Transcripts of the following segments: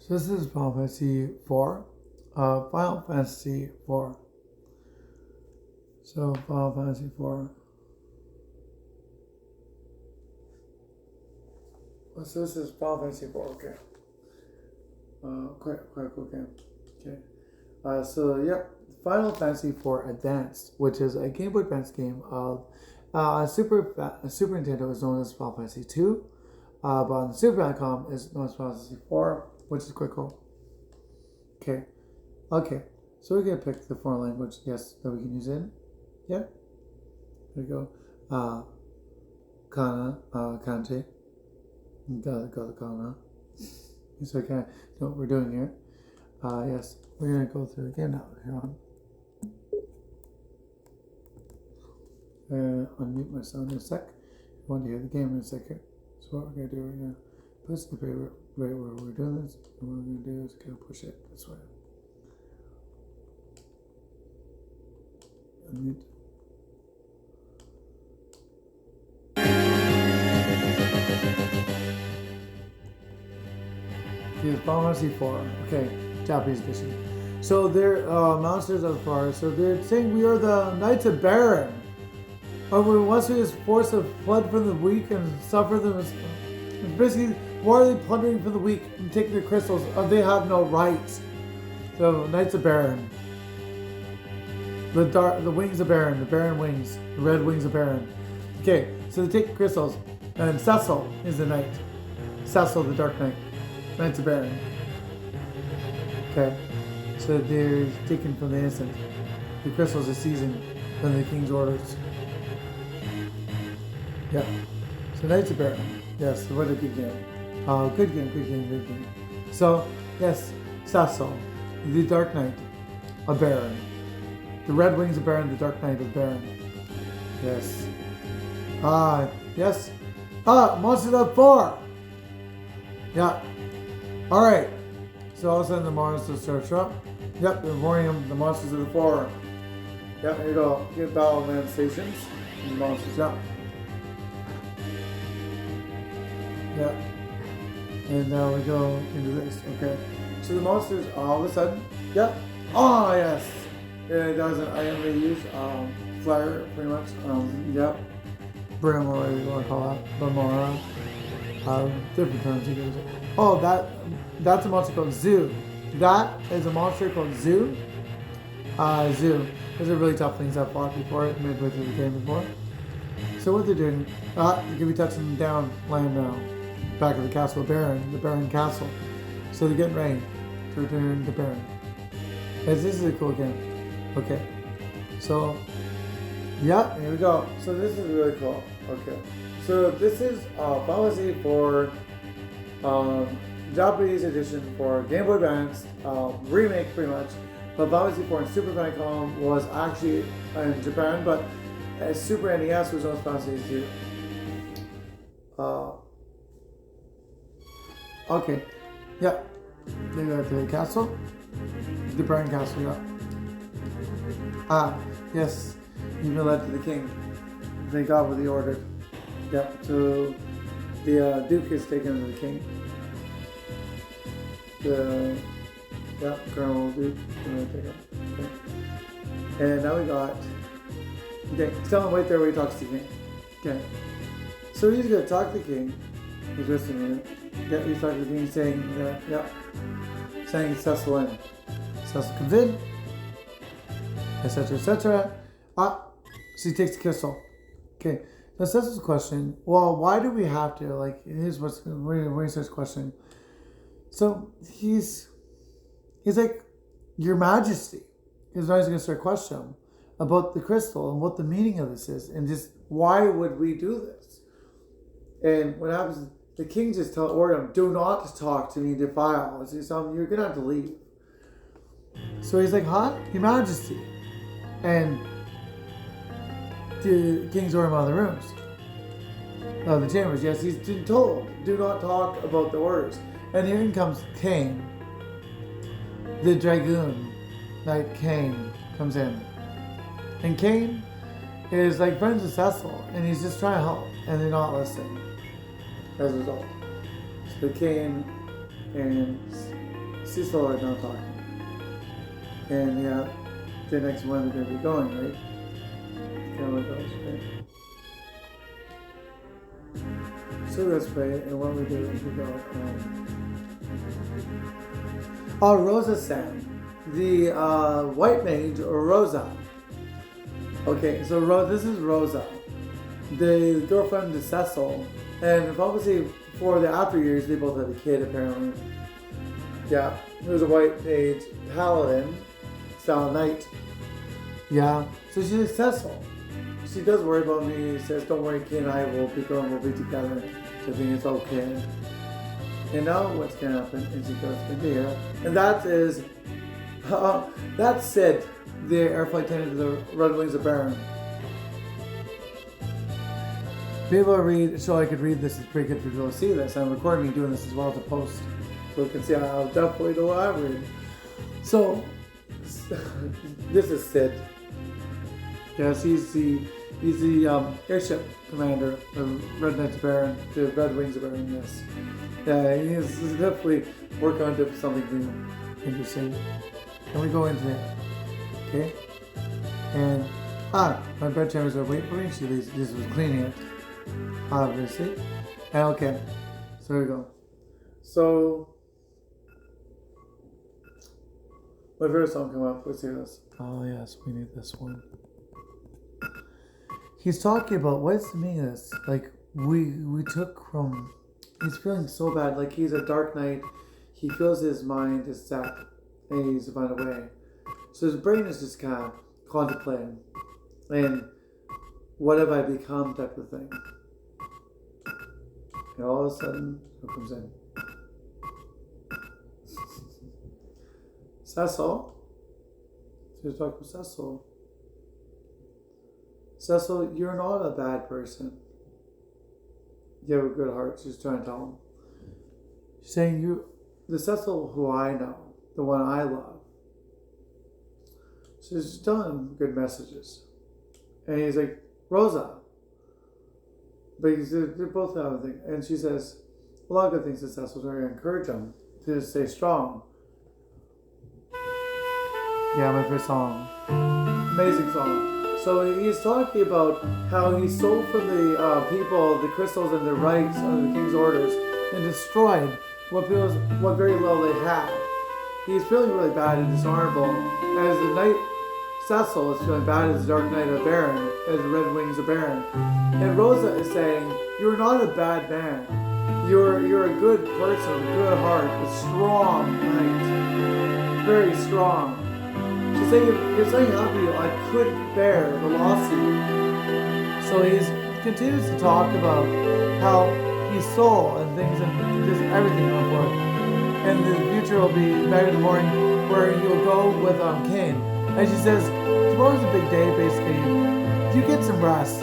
So this is Final Fantasy 4. Final Fantasy 4. So Final Fantasy 4. So this is Final Fantasy 4. Okay. Quite cool game. Okay. Final Fantasy 4 Advanced, which is a Game Boy Advance game of Super Nintendo is known as Final Fantasy 2, but on the Super Famicom is known as Final Fantasy 4, which is quite cool. Okay. Okay. So we're gonna pick the foreign language, yes, that we can use in. Yeah. There we go. Kante. Got the kana. So I kind of know what we're doing here. Yes, we're gonna go through the game now. Here on. Unmute my sound in a sec. I want to hear the game in a second. So what we're gonna do, we're gonna push the paper right where we're doing this, and what we're gonna do is go push it this way. Unmute. Okay, Final Fantasy 4. Okay, Japanese edition. So they're monsters of the forest. So they're saying we are the Knights of Baron. Once we is forced to flood from the weak and suffer them. It's basically, why are they plundering from the weak and taking their crystals? They have no rights. So Knights of Baron. The wings of Baron, the Baron wings, the red wings of Baron. Okay, so they take crystals, and Cecil is the knight. Cecil, the Dark Knight. Knights of Baron. Okay, so they're taken from the innocent. The crystals are seizing from the king's orders. Yeah. So Knights of Baron. Yes, what a good game. Good game. So, yes, Cecil, the Dark Knight of Baron. The Red Wings of Baron, the Dark Knight of Baron. Yes. Yes. Monsters of 4! Yeah. Alright. So all of a sudden the monsters search up. Yep, they're warning them, the monsters of the 4. Yep, here you go. Get battle manifestations. And monsters, yep. Yep. And now we go into this. Okay. So the monsters all of a sudden. Yep. Oh yes. It does an item they use. Flyer pretty much. Yep. Brim or whatever you want to call that. Bamara. Different terms he gives it. Oh, that's a monster called Zoo. That is a monster called Zoo. Zoo. Those are really tough things I've fought before, midway through the game before. So what they're doing, you can be touching down land now. Back of the castle of Baron, the Baron Castle. So they're getting ready to return to Baron. Yes, this is a cool game. Okay. So, yeah, here we go. So this is really cool. Okay. So this is Final Fantasy 4 Japanese edition for Game Boy Advance, remake pretty much. But Final Fantasy 4 and Super Famicom was actually in Japan, but Super NES was known as Final Fantasy 2. Okay. Yeah. They go to the castle. The Baron Castle, yeah. Yes. You've been led to the king. They got what they ordered. Yep. So the Duke is taken to the king. Colonel Duke. Okay. And now we got. Okay, tell him right there where he talks to the king. Okay. So he's gonna talk to the king. He's listening. Yeah, he's talking to the king, saying that. Yeah. Saying Cecil in. Cecil comes in. Etc. Etc. So he takes the crystal. Okay. Now Cecil's question. Well, why do we have to? Like, here's what's when he starts questioning. So he's like, Your Majesty. He's always going to start questioning him about the crystal and what the meaning of this is, and just why would we do this? And what happens is the king just ordered him, do not talk to me, defile. So you're going to have to leave. So he's like, huh? Your Majesty. And the king's ordered him out of the rooms. Of the chambers. Yes, he's been told, do not talk about the orders. And here comes Cain. The Dragoon Knight Cain comes in. And Cain is like friends with Cecil, and he's just trying to help, and they're not listening as a result. So Cain and Cecil are now talking. And yeah, the next one we're going to be going, right? Kind of like those, right? So let's pray, and what we do is we go, Rosa sang. The white mage, Rosa. Okay, so this is Rosa, the girlfriend to Cecil. And obviously, for the after years, they both had a kid, apparently. Yeah, there was a white mage, paladin, style knight. Yeah, so she's like, Cecil. She does worry about me. She says, don't worry, Kay and I will be going, we'll be together. So I think it's okay. And now what's going to happen is he goes into here. And that is, that's Sid, the air flight attendant of the Red Wings of Baron. Be able to read, so I could read this, is pretty good for people to see this. I'm recording me doing this as well to post. So you can see how definitely know what I read. So, this is Sid. Yes, he's the airship commander of Red Knights of Baron, the Red Wings of Baron, yes. Yeah, he's definitely working on something new, interesting. And we go into it, okay? And, my bedchambers are waiting for me. She just was cleaning it, obviously. And okay, so here we go. So, my favorite song come up. Let's hear this. Oh yes, we need this one. He's talking about what's the meaning of this. Like we took from. He's feeling so bad. Like he's a dark knight. He feels his mind is set, and he needs to find a way. So his brain is just kind of contemplating, and what have I become type of thing. And all of a sudden, who comes in? Cecil. So he's talking to Cecil. Cecil, you're not a bad person. You have a good heart. She's trying to tell him. She's saying, the Cecil who I know, the one I love. She's telling him good messages. And he's like, Rosa. But they're both having a thing. And she says a lot of good things to Cecil, trying to encourage him to stay strong. Yeah, my favorite song. Amazing song. So he's talking about how he stole from the people the crystals and the rights of the king's orders and destroyed what very little they had. He's feeling really bad and dishonorable. As the knight Cecil is feeling bad as the Dark Knight of Baron, as the Red Wings of Baron. And Rosa is saying, you're not a bad man. You're a good person, a good heart, a strong knight. Very strong. She's saying, if something happened to you, I couldn't bear the loss of you. So he continues to talk about how he stole and things and just everything going for him. And the future will be better in the morning where he'll go with Cain. And she says, tomorrow's a big day, basically. You get some rest.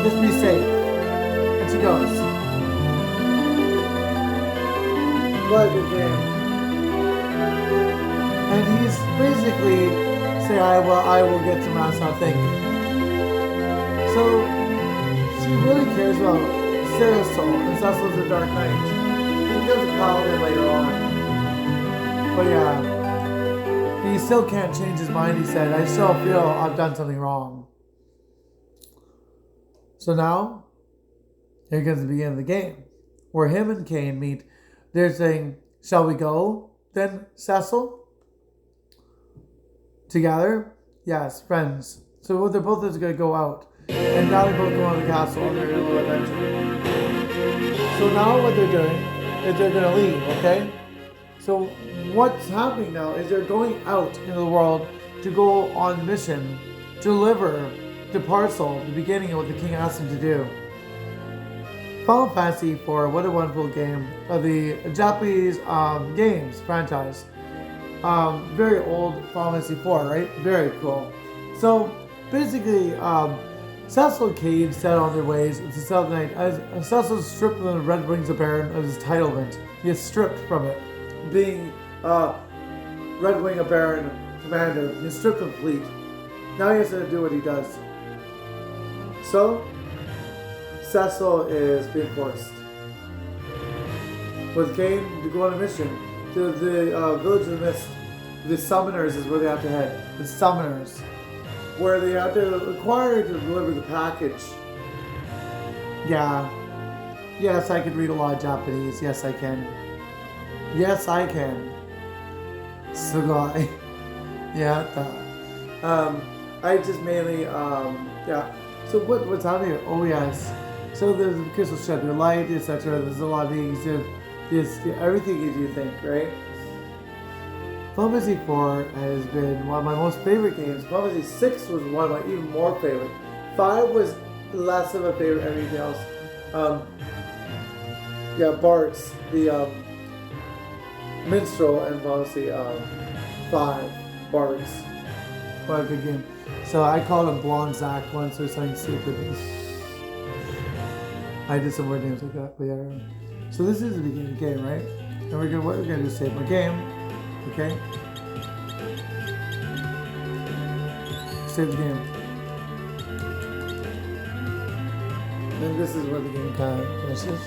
Just be safe. And she goes. What a good game. And he's basically saying, I will get some rest, I think. So, she really cares about Cecil, and Cecil's a Dark Knight. He becomes a paladin later on. But yeah, he still can't change his mind, he said. I still feel I've done something wrong. So now, here comes the beginning of the game, where him and Cain meet. They're saying, shall we go then, Cecil? Together? Yes, friends. So they're both going to go out. And now they both go on the castle and they're going to go adventure. So now what they're doing is they're going to leave, okay? So what's happening now is they're going out into the world to go on mission to deliver the parcel, the beginning of what the king asked them to do. Final Fantasy IV, what a wonderful game of the Japanese games franchise. Very old Final Fantasy IV, right? Very cool. So basically, Cecil and Cain set on their ways to Southern Night. As Cecil stripped from the Red Wings of Baron of his titlement, he is stripped from it. Being Red Wing of Baron commander, he is stripped of the fleet. Now he has to do what he does. So, Cecil is being forced. with Cain to go on a mission to the village of the mist. The summoners is where they have to head. The summoners, where they have to require to deliver the package. Yeah. Yes, I can read a lot of Japanese. Yes, I can. Yes, I can. Sugoi. Yeah. I just mainly yeah. So what's happening here? Oh yes. So there's the crystal ship, the light, etc. There's a lot of things. Everything is you think, right? Final Fantasy 4 has been one of my most favorite games. Final Fantasy 6 was one of my even more favorite. 5 was less of a favorite than anything else. Yeah, Bart's, the minstrel, and Final Fantasy 5, Bart's. What a good game. So I called him Blonde Zach once or something stupid. I did some weird names like that, but yeah. So this is the beginning of the game, right? And what we're gonna do is save my game. Okay? Save the game. And this is where the game kind of finishes.